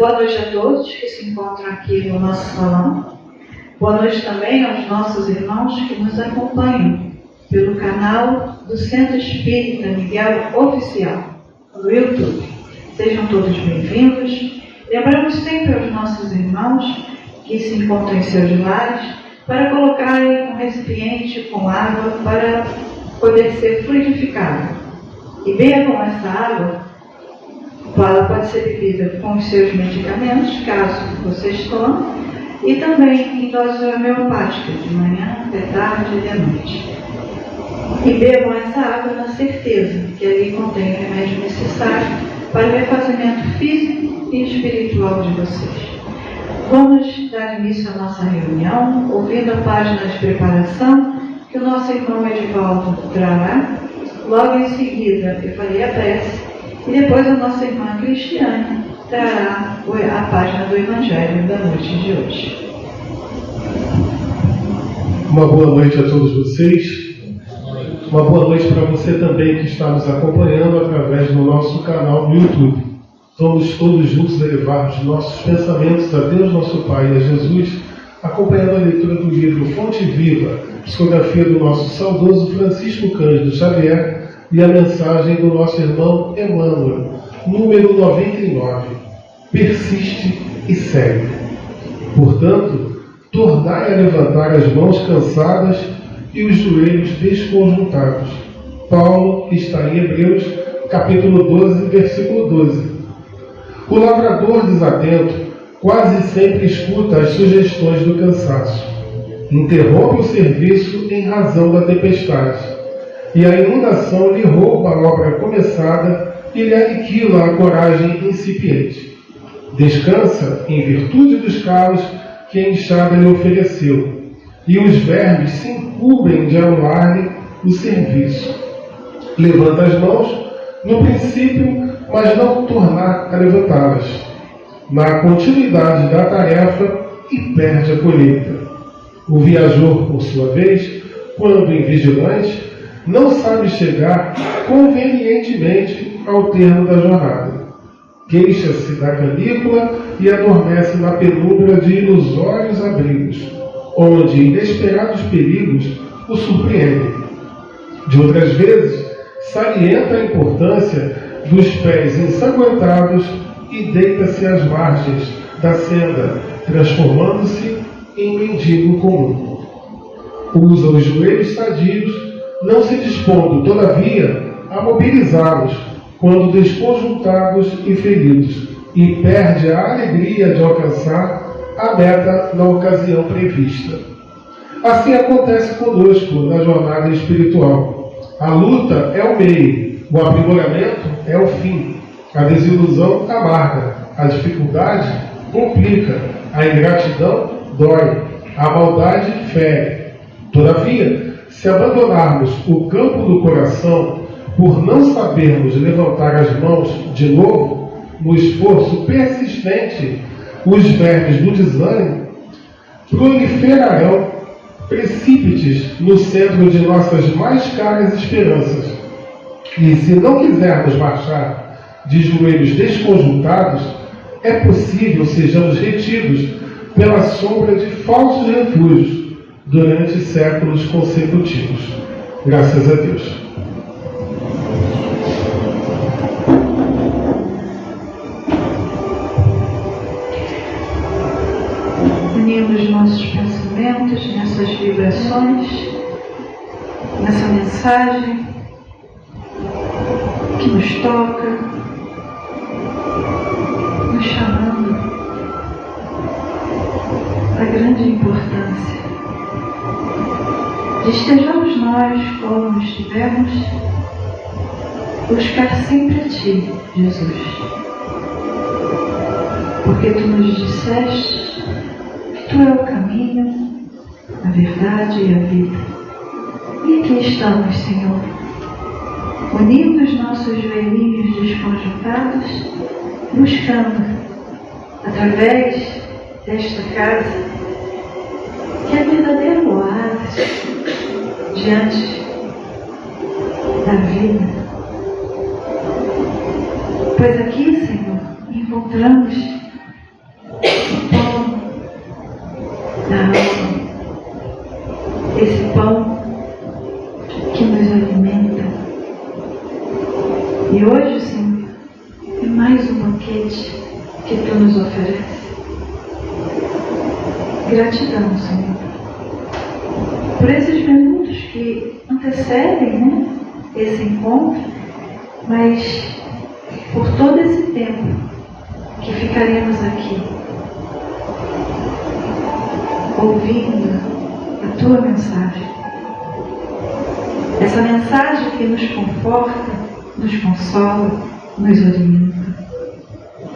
Boa noite a todos que se encontram aqui no nosso salão. Boa noite também aos nossos irmãos que nos acompanham pelo canal do Centro Espírita Miguel Oficial, no YouTube. Sejam todos bem-vindos. Lembramos sempre aos nossos irmãos que se encontram em seus lares para colocarem um recipiente com água para poder ser fluidificado. E bebam essa água. Ela pode ser bebida com os seus medicamentos, caso vocês tomem, e também em doses homeopáticas, de manhã, de tarde e de noite. E bebam essa água na certeza que ali contém o remédio necessário para o refazimento físico e espiritual de vocês. Vamos dar início à nossa reunião, ouvindo a página de preparação que o nosso irmão Edivaldo trará. Logo em seguida, eu farei a prece. E depois a nossa irmã Cristiane trará a página do Evangelho da noite de hoje. Uma boa noite a todos vocês. Uma boa noite para você também que está nos acompanhando através do nosso canal no YouTube. Vamos todos juntos elevar os nossos pensamentos a Deus, nosso Pai, e a Jesus, acompanhando a leitura do livro Fonte Viva, psicografia do nosso saudoso Francisco Cândido Xavier, e a mensagem do nosso irmão Emmanuel, número 99. Persiste e segue. Portanto, tornai a levantar as mãos cansadas e os joelhos desconjuntados. Paulo está em Hebreus, capítulo 12, versículo 12. O lavrador desatento quase sempre escuta as sugestões do cansaço. Interrompe o serviço em razão da tempestade. E a inundação lhe rouba a obra começada e lhe aniquila a coragem incipiente. Descansa em virtude dos calos que a enxada lhe ofereceu, e os vermes se incumbem de anular-lhe o serviço. Levanta as mãos no princípio, mas não tornar a levantá-las, na continuidade da tarefa, e perde a colheita. O viajor, por sua vez, quando invigilante, não sabe chegar convenientemente ao termo da jornada. Queixa-se da canícula e adormece na penumbra de ilusórios abrigos, onde inesperados perigos o surpreendem. De outras vezes, salienta a importância dos pés ensanguentados e deita-se às margens da senda, transformando-se em mendigo comum. Usa os joelhos sadios, não se dispondo, todavia, a mobilizá-los quando desconjuntados e feridos, e perde a alegria de alcançar a meta na ocasião prevista. Assim acontece conosco na jornada espiritual. A luta é o meio, o aprimoramento é o fim, a desilusão amarga, a dificuldade complica, a ingratidão dói, a maldade fere. Todavia, se abandonarmos o campo do coração por não sabermos levantar as mãos de novo, no esforço persistente, os vermes do desânimo proliferarão precípites no centro de nossas mais caras esperanças. E se não quisermos marchar de joelhos desconjuntados, é possível sejamos retidos pela sombra de falsos refúgios durante séculos consecutivos. Graças a Deus. Unimos nossos pensamentos nessas vibrações, nessa mensagem que nos toca, nos chamando a grande importância de estejamos nós, como estivermos, buscar sempre a Ti, Jesus. Porque Tu nos disseste que Tu é o caminho, a verdade e a vida. E aqui estamos, Senhor, unindo os nossos joelhinhos desconjuntados, buscando, através desta casa, que é verdadeiro oásis diante da vida. Pois aqui, Senhor, encontramos esse pão que nos alimenta. E hoje, Senhor, é mais um banquete que Tu nos oferece. Gratidão, Senhor, por esses minutos que antecedem, né, esse encontro, mas por todo esse tempo que ficaremos aqui, ouvindo a Tua mensagem. Essa mensagem que nos conforta, nos consola, nos orienta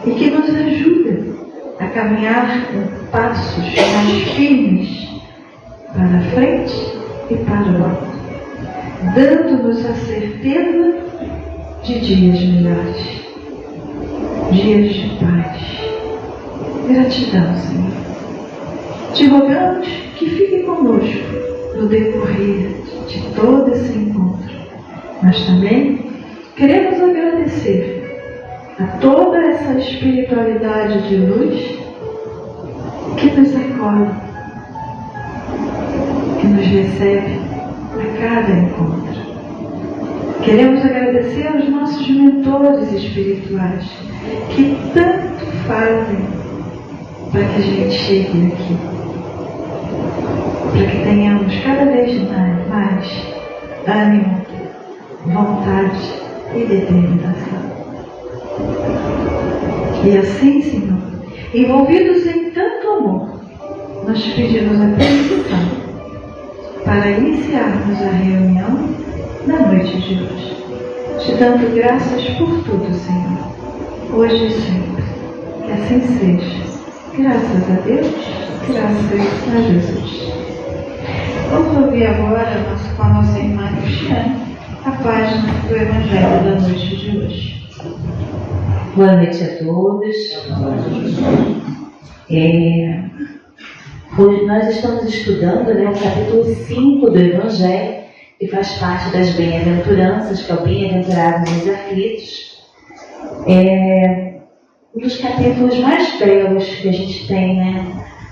e que nos ajuda a caminhar com passos mais firmes para frente e para o alto, dando-nos a certeza de dias melhores, dias de paz. Gratidão, Senhor. Te rogamos que fique conosco no decorrer de todo esse encontro. Mas também queremos agradecer a toda essa espiritualidade de luz que nos acolhe, que nos recebe a cada encontro. Queremos agradecer aos nossos mentores espirituais que tanto fazem para que a gente chegue aqui, para que tenhamos cada vez mais ânimo, vontade e determinação. E assim, Senhor, envolvidos em tanto amor, nós pedimos a permissão para iniciarmos a reunião na noite de hoje, te dando graças por tudo, Senhor, hoje e sempre. Que assim seja. Graças a Deus, graças a Jesus. Vamos ouvir agora com a nossa irmã Cristiane a página do Evangelho da noite de hoje. Boa noite a todos. Hoje nós estamos estudando, o capítulo 5 do Evangelho, que faz parte das bem-aventuranças, que é o bem-aventurados os aflitos. Um dos capítulos mais belos que a gente tem, né?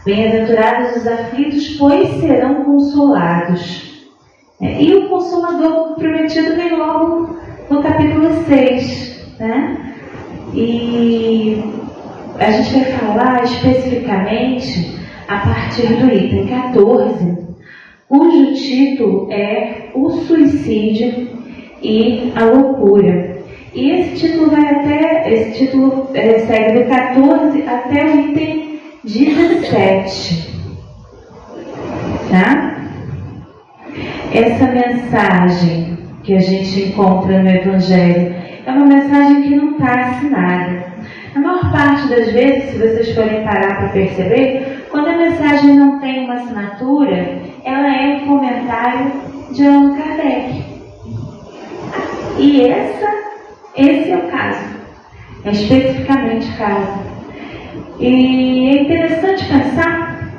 Bem-aventurados os aflitos, pois serão consolados. E o Consolador prometido vem logo no capítulo 6, né? E a gente vai falar especificamente a partir do item 14, cujo título é O Suicídio e a Loucura. E esse título segue do 14 até o item 17. Tá? Essa mensagem que a gente encontra no Evangelho é uma mensagem que não está assinada. A maior parte das vezes, se vocês forem parar para perceber, quando a mensagem não tem uma assinatura, ela é um comentário de Allan Kardec. E esse é o caso. É especificamente o caso. E é interessante pensar,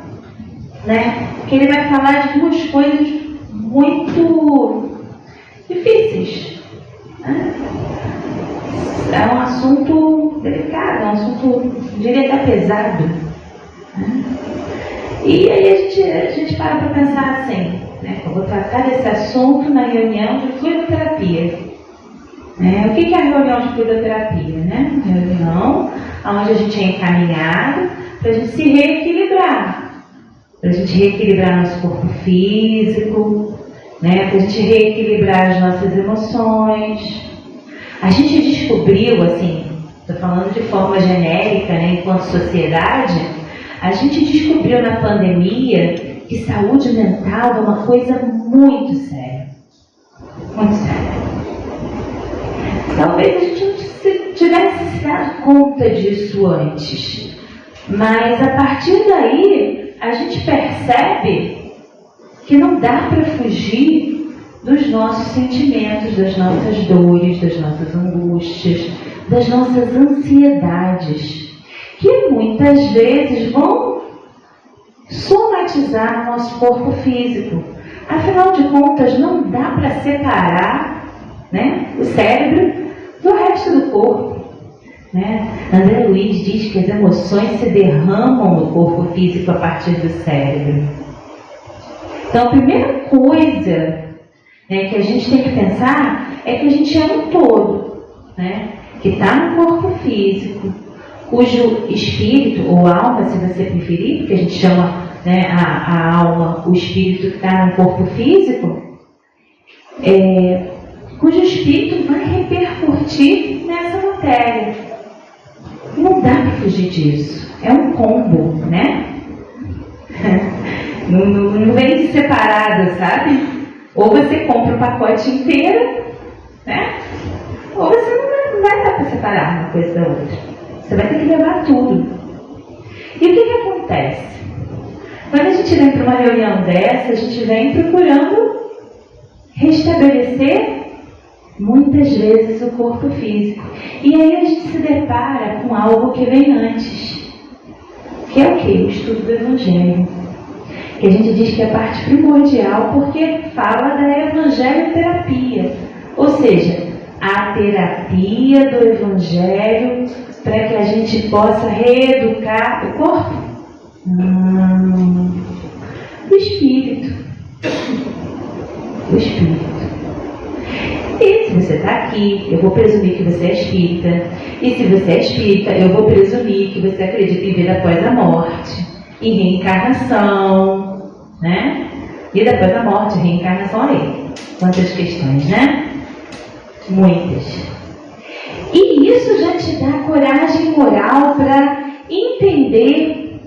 né, que ele vai falar de duas coisas muito difíceis. Né? É um assunto delicado, é um assunto, diria até pesado. Né? E aí a gente para pensar assim, né? Eu vou tratar desse assunto na reunião de fluidoterapia. O que é a reunião de fluidoterapia? Né? Reunião onde a gente é encaminhado para a gente se reequilibrar. Para a gente reequilibrar nosso corpo físico, né? Para a gente reequilibrar as nossas emoções. A gente descobriu, assim, estou falando de forma genérica, né, enquanto sociedade, a gente descobriu na pandemia que saúde mental é uma coisa muito séria. Muito séria. Talvez a gente não tivesse se dado conta disso antes, mas a partir daí a gente percebe que não dá para fugir dos nossos sentimentos, das nossas dores, das nossas angústias, das nossas ansiedades, que muitas vezes vão somatizar no nosso corpo físico. Afinal de contas, não dá para separar, né, o cérebro do resto do corpo. né? André Luiz diz que as emoções se derramam no corpo físico a partir do cérebro. Então, a primeira coisa, né, que a gente tem que pensar é que a gente é um todo, né, que está no corpo físico, cujo espírito, ou alma, se você preferir, porque a gente chama, né, a alma, o espírito que está no corpo físico, cujo espírito vai repercutir nessa matéria. Não dá para fugir disso. É um combo, né? Não vem separado, sabe? Ou você compra o pacote inteiro, né? Ou você não vai dar para separar uma coisa da outra. Você vai ter que levar tudo. E o que acontece? Quando a gente vem para uma reunião dessa, a gente vem procurando restabelecer muitas vezes o corpo físico. E aí a gente se depara com algo que vem antes, que é o quê? O estudo do Evangelho. Que a gente diz que é a parte primordial, porque fala da evangelioterapia. Ou seja, a terapia do Evangelho para que a gente possa reeducar o corpo? Não. O espírito. O espírito. E se você está aqui, eu vou presumir que você é espírita. E se você é espírita, eu vou presumir que você acredita em vida após a morte, em reencarnação, né? Vida após a morte, reencarnação, aí. Quantas questões, né? Muitas. E isso já te dá coragem moral para entender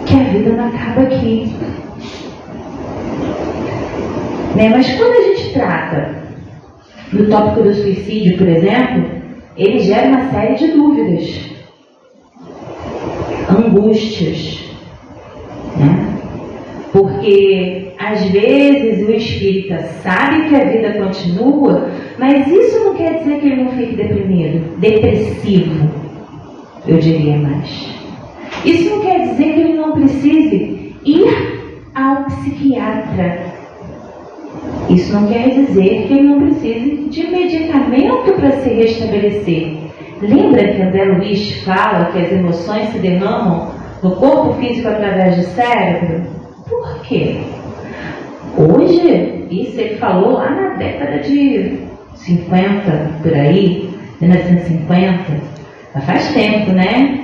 que a vida não acaba aqui. Né? Mas quando a gente trata do tópico do suicídio, por exemplo, ele gera uma série de dúvidas, angústias, né? Porque às vezes o espírita sabe que a vida continua, mas isso não quer dizer que ele não fique deprimido, depressivo, eu diria mais. Isso não quer dizer que ele não precise ir ao psiquiatra. Isso não quer dizer que ele não precise de medicamento para se restabelecer. Lembra que André Luiz fala que as emoções se derramam no corpo físico através do cérebro? Por quê? Hoje, isso ele falou lá na década de 50, por aí, 1950, já faz tempo, né?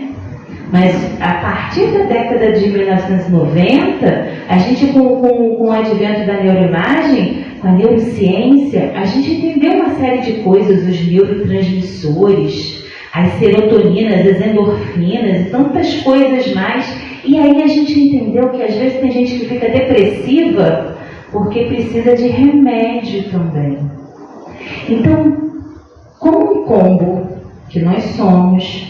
Mas a partir da década de 1990, a gente com o advento da neuroimagem, com a neurociência, a gente entendeu uma série de coisas, os neurotransmissores, as serotoninas, as endorfinas e tantas coisas mais. E aí a gente entendeu que às vezes tem gente que fica depressiva porque precisa de remédio também. Então, como um combo que nós somos,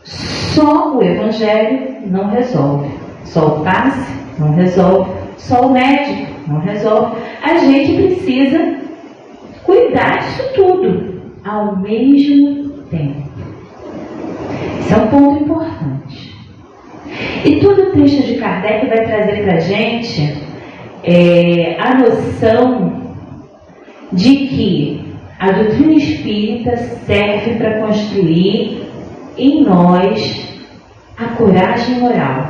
só o Evangelho não resolve. Só o passe não resolve. Só o médico não resolve. A gente precisa cuidar disso tudo ao mesmo tempo. Esse é um ponto importante. E todo o texto de Kardec vai trazer para a gente a noção de que a doutrina espírita serve para construir em nós a coragem moral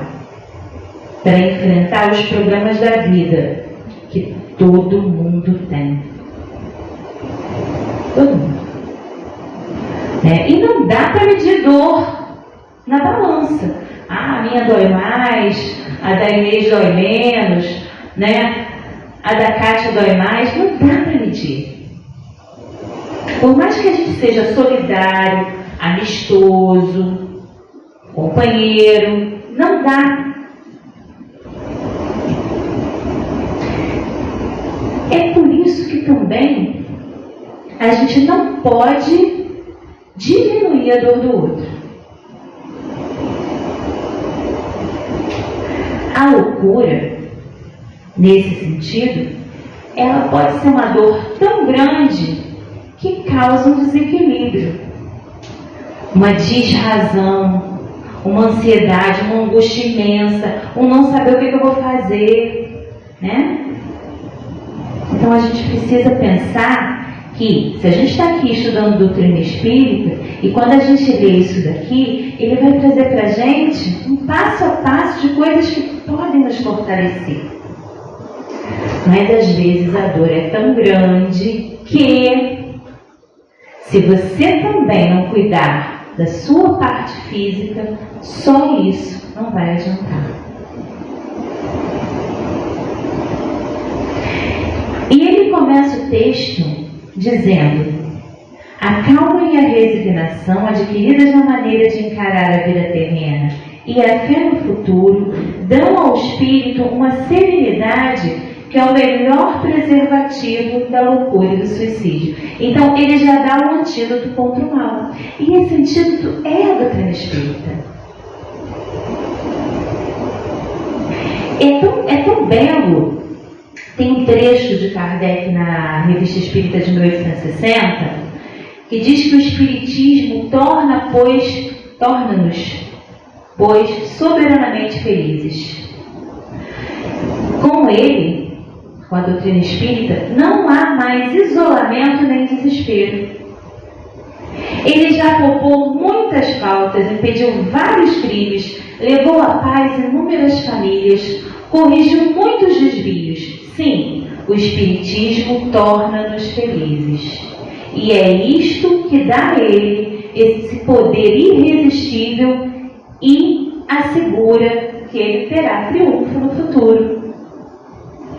para enfrentar os problemas da vida que todo mundo tem. Todo mundo. E não dá para medir dor na balança. A minha dói mais, a da Inês dói menos, né? A da Kátia dói mais. Não dá para medir. Por mais que a gente seja solidário, amistoso, companheiro, não dá. É por isso que também a gente não pode diminuir a dor do outro. A loucura, nesse sentido, ela pode ser uma dor tão grande que causa um desequilíbrio, uma desrazão, uma ansiedade, uma angústia imensa, um não saber o que eu vou fazer, né? Então a gente precisa pensar que, se a gente está aqui estudando doutrina espírita, e quando a gente lê isso daqui, ele vai trazer para a gente um passo a passo de coisas que podem nos fortalecer. Mas às vezes a dor é tão grande que, se você também não cuidar da sua parte física, só isso não vai adiantar. E ele começa o texto dizendo: a calma e a resignação adquiridas na maneira de encarar a vida terrena e a fé no futuro dão ao espírito uma serenidade que é o melhor preservativo da loucura e do suicídio. Então ele já dá um antídoto contra o mal. E esse antídoto é a doutrina espírita. É tão belo. Tem um trecho de Kardec na Revista Espírita de 1860 que diz que o Espiritismo torna-nos, pois, soberanamente felizes. Com ele, com a doutrina espírita, não há mais isolamento nem desespero. Ele já poupou muitas faltas, impediu vários crimes, levou à paz inúmeras famílias, corrigiu muitos desvios. Sim, o Espiritismo torna-nos felizes. E é isto que dá a ele esse poder irresistível e assegura que ele terá triunfo no futuro.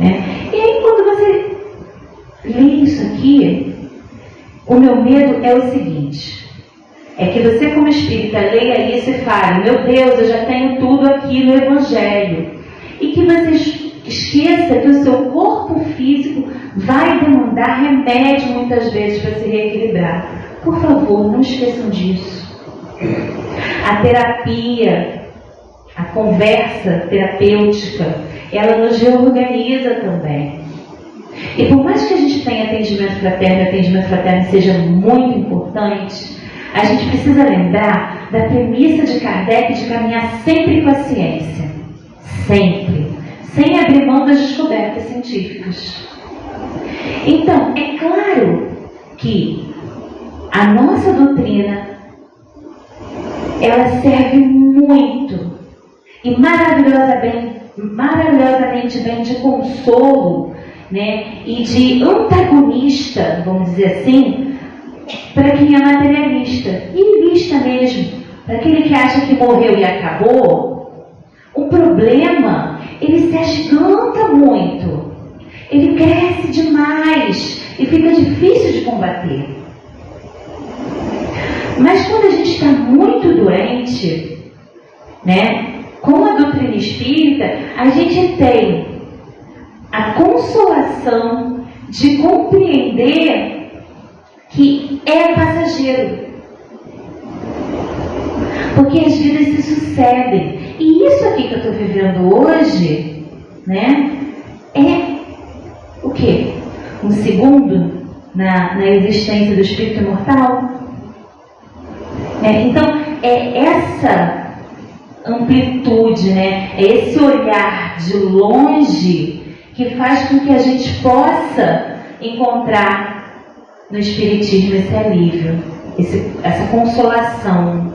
E aí, quando você lê isso aqui, o meu medo é o seguinte: é que você, como espírita, leia isso e fale: meu Deus, eu já tenho tudo aqui no Evangelho. E que você esqueça que o seu corpo físico vai demandar remédio muitas vezes para se reequilibrar. Por favor, não esqueçam disso. A terapia, a conversa terapêutica, ela nos reorganiza também. E por mais que a gente tenha atendimento fraterno seja muito importante, a gente precisa lembrar da premissa de Kardec de caminhar sempre com a ciência. Sempre. Sem abrir mão das descobertas científicas. Então, é claro que a nossa doutrina, ela serve muito e maravilhosamente bem de consolo, e de antagonista, vamos dizer assim, para quem é materialista, nihilista mesmo, para aquele que acha que morreu e acabou. O problema, ele se agiganta muito, ele cresce demais e fica difícil de combater. Mas quando a gente está muito doente, com a doutrina espírita, a gente tem a consolação de compreender que é passageiro. Porque as vidas se sucedem. E isso aqui que eu estou vivendo hoje, é o quê? Um segundo na existência do espírito imortal? Então, é essa amplitude, é esse olhar de longe que faz com que a gente possa encontrar no Espiritismo esse alívio, essa consolação,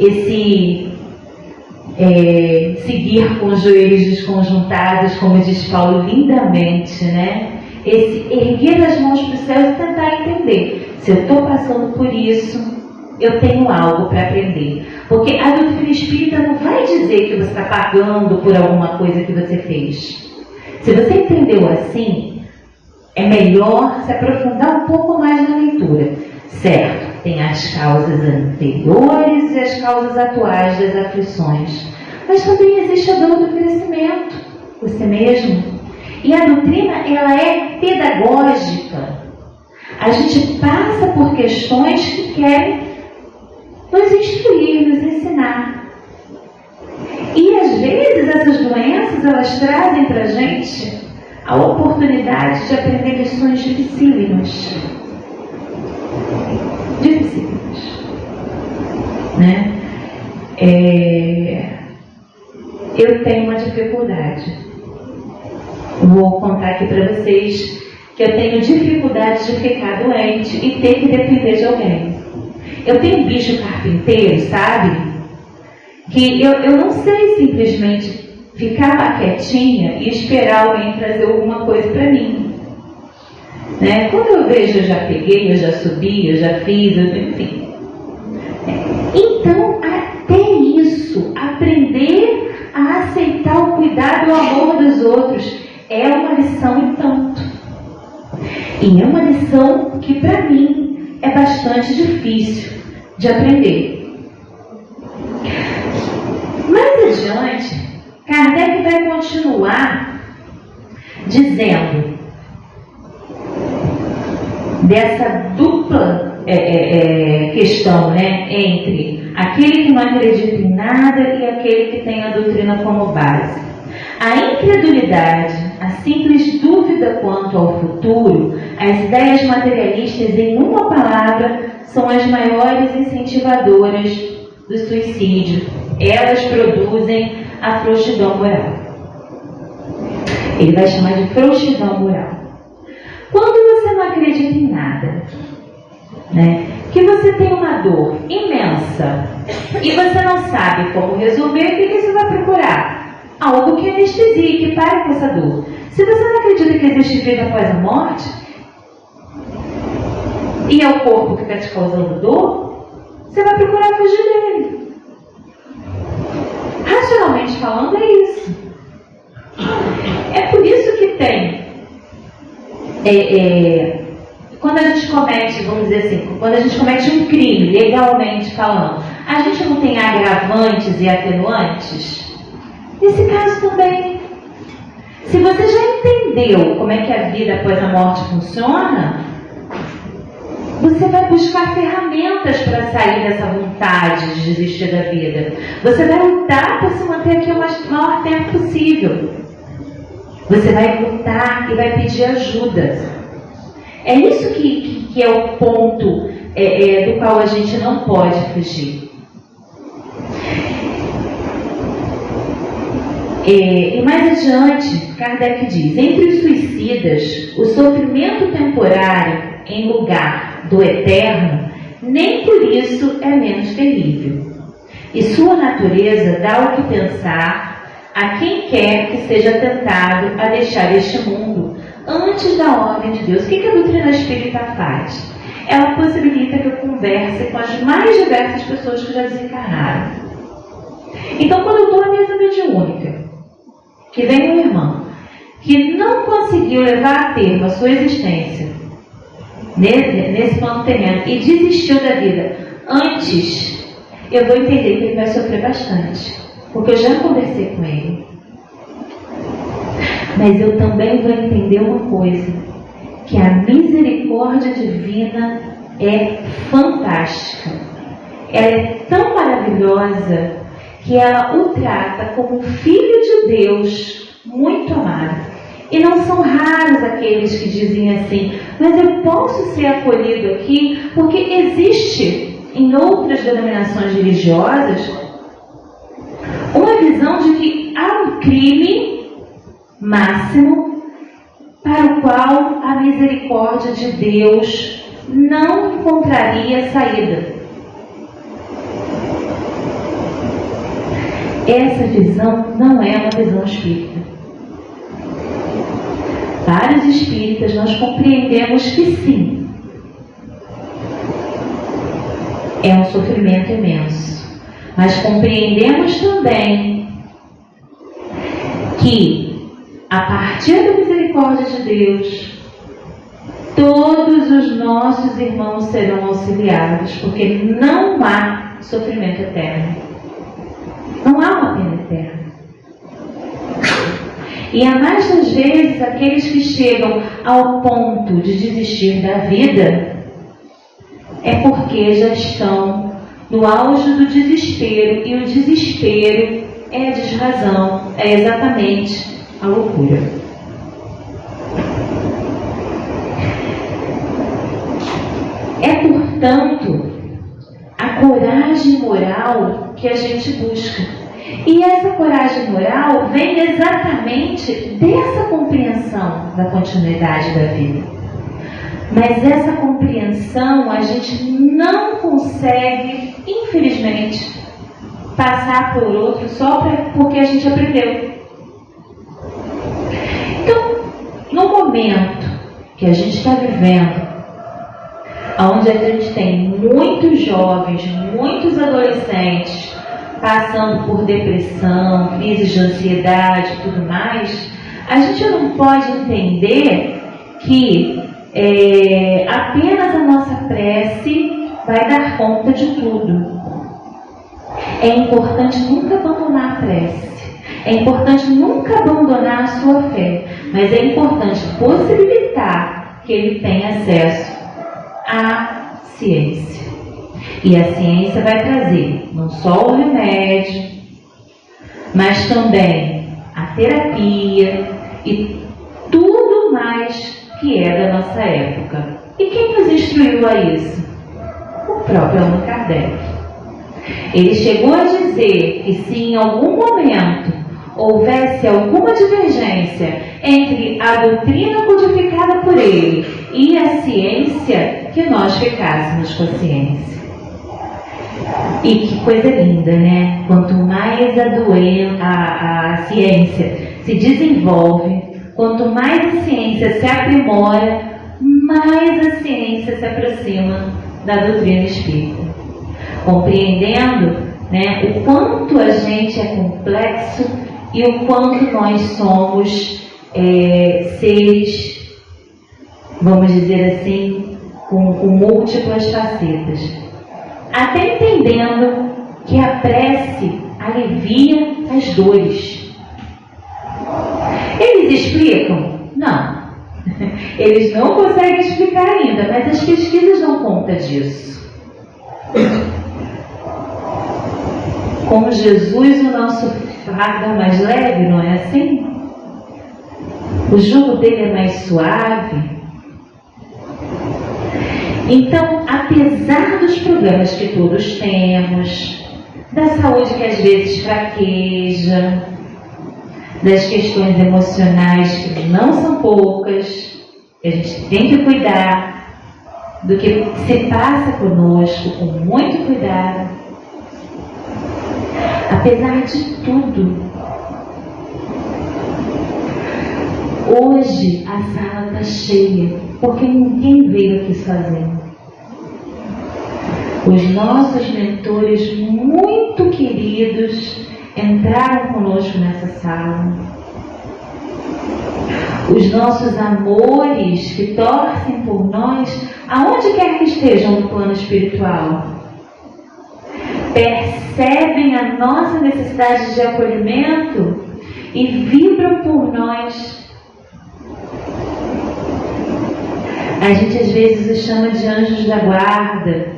esse seguir com os joelhos desconjuntados, como diz Paulo lindamente, esse erguer as mãos para o céu e tentar entender. Se eu estou passando por isso, eu tenho algo para aprender. Porque a doutrina espírita não vai dizer que você está pagando por alguma coisa que você fez. Se você entendeu assim, é melhor se aprofundar um pouco mais na leitura. Certo, tem as causas anteriores e as causas atuais das aflições. Mas também existe a dor do crescimento, você mesmo. E a doutrina, ela é pedagógica. A gente passa por questões que querem nos instruir, nos ensinar. E às vezes essas doenças, elas trazem para a gente a oportunidade de aprender lições dificílimas. Eu tenho uma dificuldade. Vou contar aqui para vocês que eu tenho dificuldade de ficar doente e ter que depender de alguém. Eu tenho um bicho carpinteiro, sabe? Que eu não sei simplesmente ficar lá quietinha e esperar alguém trazer alguma coisa para mim. Né? Quando eu vejo, eu já peguei, eu já subi, eu já fiz, enfim. Então, até isso, aprender a aceitar o cuidado e o amor dos outros é uma lição e tanto. E é uma lição que, para mim, é bastante difícil de aprender. Mais adiante, Kardec vai continuar dizendo dessa dupla questão, né, entre aquele que não acredita em nada e aquele que tem a doutrina como base. A incredulidade, a simples dúvida quanto ao futuro, as ideias materialistas, em uma palavra, são as maiores incentivadoras do suicídio. Elas produzem a frouxidão moral. Ele vai chamar de frouxidão moral. Quando você não acredita em nada, né, que você tem uma dor imensa e você não sabe como resolver, o que você vai procurar? Algo que anestesie, que pare com essa dor. Se você não acredita que existe vida após a morte, e é o corpo que está te causando dor, você vai procurar fugir dele. Racionalmente falando, é isso. É por isso que tem, quando a gente comete, vamos dizer assim, quando a gente comete um crime, legalmente falando, a gente não tem agravantes e atenuantes? Nesse caso também. Se você já entendeu como é que a vida após a morte funciona, você vai buscar ferramentas para sair dessa vontade de desistir da vida. Você vai lutar para se manter aqui o maior tempo possível. Você vai lutar e vai pedir ajuda. É isso que é o ponto do qual a gente não pode fugir. E mais adiante, Kardec diz: entre os suicidas, o sofrimento temporário em lugar do eterno, nem por isso é menos terrível. E sua natureza dá o que pensar a quem quer que seja tentado a deixar este mundo antes da ordem de Deus. O que a doutrina espírita faz? Ela possibilita que eu converse com as mais diversas pessoas que já desencarnaram. Então, quando eu estou na mesa mediúnica, que vem um irmão que não conseguiu levar a termo a sua existência nesse plano terreno e desistiu da vida antes, eu vou entender que ele vai sofrer bastante, porque eu já conversei com ele. Mas eu também vou entender uma coisa, que a misericórdia divina é fantástica. Ela é tão maravilhosa que ela o trata como um filho de Deus muito amado. E não são raros aqueles que dizem assim: mas eu posso ser acolhido aqui, porque existe em outras denominações religiosas uma visão de que há um crime máximo para o qual a misericórdia de Deus não encontraria saída. Essa visão não é uma visão espírita. Para os espíritas, nós compreendemos que sim, é um sofrimento imenso, mas compreendemos também que, a partir da misericórdia de Deus, todos os nossos irmãos serão auxiliados, porque não há sofrimento eterno. Não há uma pena eterna. E a mais das vezes, aqueles que chegam ao ponto de desistir da vida é porque já estão no auge do desespero, e o desespero é a desrazão, é exatamente a loucura. É, portanto, a coragem moral que a gente busca. E essa coragem moral vem exatamente dessa compreensão da continuidade da vida. Mas essa compreensão a gente não consegue, infelizmente, passar por outro só porque a gente aprendeu. Então, no momento que a gente está vivendo, onde a gente tem muitos jovens, muitos adolescentes passando por depressão, crises de ansiedade e tudo mais, a gente não pode entender que apenas a nossa prece vai dar conta de tudo. É importante nunca abandonar a prece. É importante nunca abandonar a sua fé. Mas é importante possibilitar que ele tenha acesso à ciência. E a ciência vai trazer não só o remédio, mas também a terapia e tudo mais que é da nossa época. E quem nos instruiu a isso? O próprio Allan Kardec. Ele chegou a dizer que se em algum momento houvesse alguma divergência entre a doutrina codificada por ele e a ciência, que nós ficássemos com a ciência. E que coisa linda, né? Quanto mais a ciência se desenvolve, quanto mais a ciência se aprimora, mais a ciência se aproxima da doutrina espírita. Compreendendo, né, o quanto a gente é complexo e o quanto nós somos seres, vamos dizer assim, com múltiplas facetas. Até entendendo que a prece alivia as dores. Eles explicam? Não. Eles não conseguem explicar ainda, mas as pesquisas dão conta disso. Com Jesus, o nosso fardo é mais leve, não é assim? O jugo dele é mais suave. Então, apesar dos problemas que todos temos, da saúde que às vezes fraqueja, das questões emocionais que não são poucas, a gente tem que cuidar do que se passa conosco com muito cuidado. Apesar de tudo, hoje a sala está cheia, porque ninguém veio aqui sozinho. Os nossos mentores muito queridos entraram conosco nessa sala. Os nossos amores que torcem por nós, aonde quer que estejam no plano espiritual, percebem a nossa necessidade de acolhimento e vibram por nós. A gente às vezes os chama de anjos da guarda.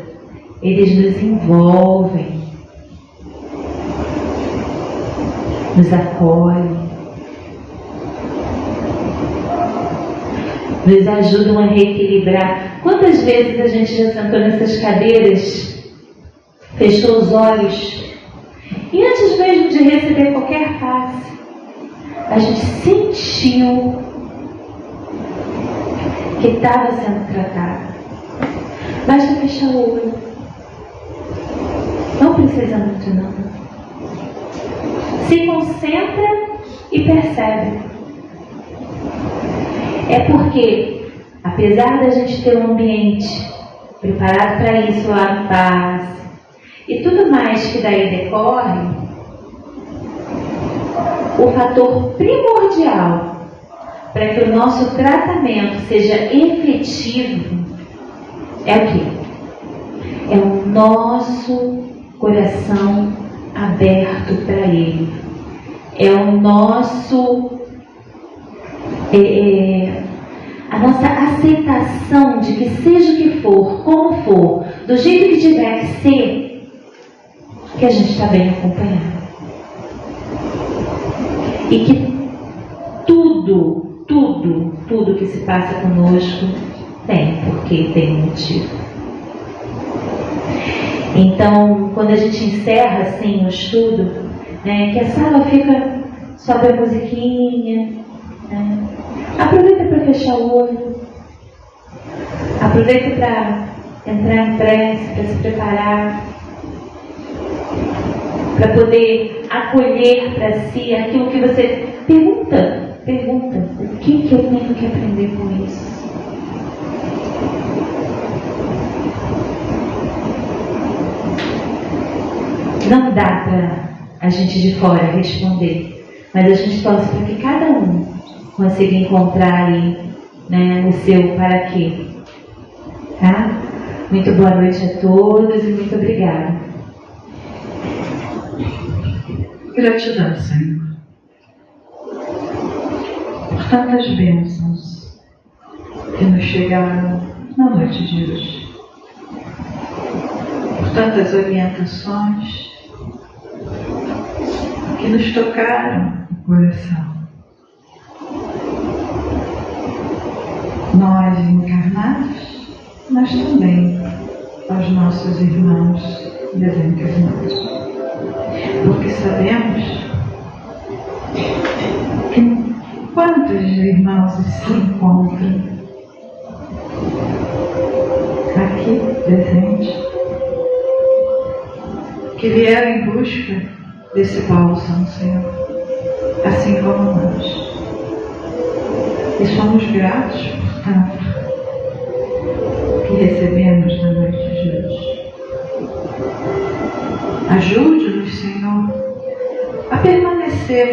Eles nos envolvem, nos acolhem, nos ajudam a reequilibrar. Quantas vezes a gente já sentou nessas cadeiras, fechou os olhos e antes mesmo de receber qualquer passe, a gente sentiu que estava sendo tratado. Basta fechar o olho. Não precisa muito não. Se concentra e percebe. É porque, apesar da gente ter um ambiente preparado para isso lá no passe e tudo mais que daí decorre, o fator primordial para que o nosso tratamento seja efetivo é o quê? É o nosso coração aberto para Ele. É o nosso a nossa aceitação de que seja o que for, como for, do jeito que tiver que ser, que a gente está bem acompanhado. E que tudo que se passa conosco tem porquê, tem motivo. Então, quando a gente encerra assim o estudo, né? Que a sala fica só da musiquinha, né? Aproveita para fechar o olho, aproveita para entrar em prece, para se preparar, para poder acolher para si aquilo que você pergunta, o que eu tenho que aprender com isso? Não dá para a gente de fora responder, mas a gente torce para que cada um consiga encontrar aí, né, o seu para quê. Tá? Muito boa noite a todos e muito obrigada. Gratidão, Senhor, por tantas bênçãos que nos chegaram na noite de hoje, por tantas orientações que nos tocaram o coração. Nós encarnados, mas também aos nossos irmãos desencarnados. Porque sabemos que quantos irmãos se encontram aqui presentes, que vieram em busca desse bálsamo, Senhor, assim como nós. E somos gratos por tanto que recebemos na noite de hoje. Ajude-nos, Senhor, a permanecer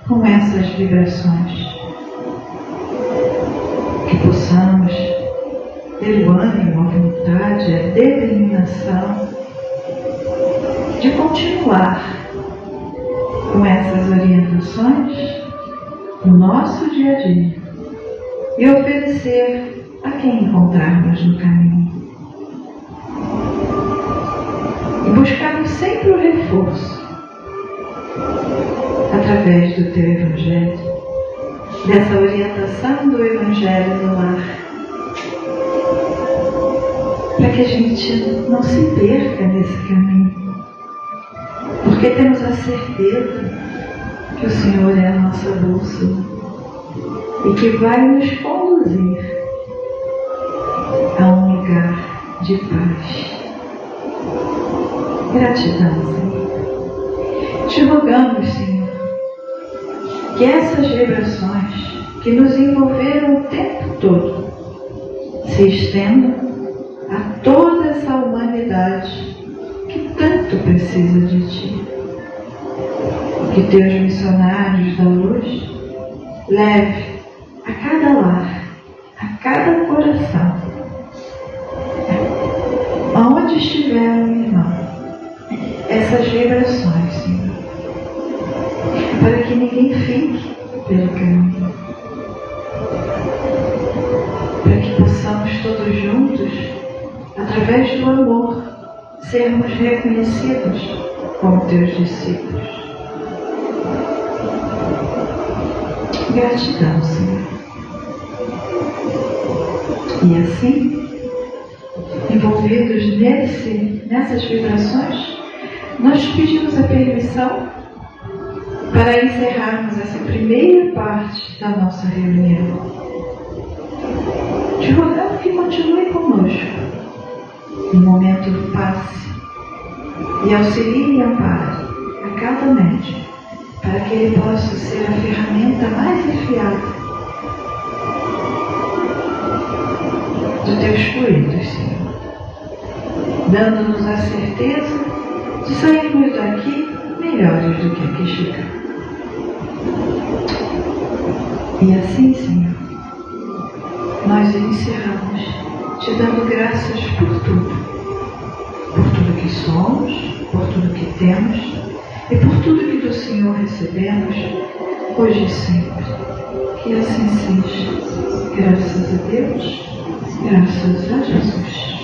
com essas vibrações, que possamos ter o ânimo, a vontade, a determinação de continuar com essas orientações no nosso dia a dia e oferecer a quem encontrarmos no caminho. E buscarmos sempre o reforço através do Teu Evangelho, dessa orientação do Evangelho no lar, para que a gente não se perca nesse caminho, porque temos a certeza que o Senhor é a nossa bússola e que vai nos conduzir a um lugar de paz. Gratidão, Senhor. Te rogamos, Senhor, que essas vibrações que nos envolveram o tempo todo se estendam a toda essa humanidade que tanto precisa de Ti. Que Teus missionários da luz leve a cada lar, a cada coração, aonde estiver um irmão, essas vibrações, Senhor, para que ninguém fique pelo caminho, para que possamos todos juntos, através do amor, sermos reconhecidos como Teus discípulos. Gratidão, Senhor. E assim, envolvidos nessas vibrações, nós pedimos a permissão para encerrarmos essa primeira parte da nossa reunião. Te rogamos que continue conosco no momento do passe e auxilie e ampare a cada médium, para que ele possa ser a ferramenta mais afiada dos Teus fluidos, Senhor, dando-nos a certeza de sairmos daqui melhores do que aqui chegamos. E assim, Senhor, nós encerramos te dando graças por tudo que somos, por tudo que temos e por tudo que do Senhor recebemos, hoje e sempre. Que assim seja. Graças a Deus, graças a Jesus.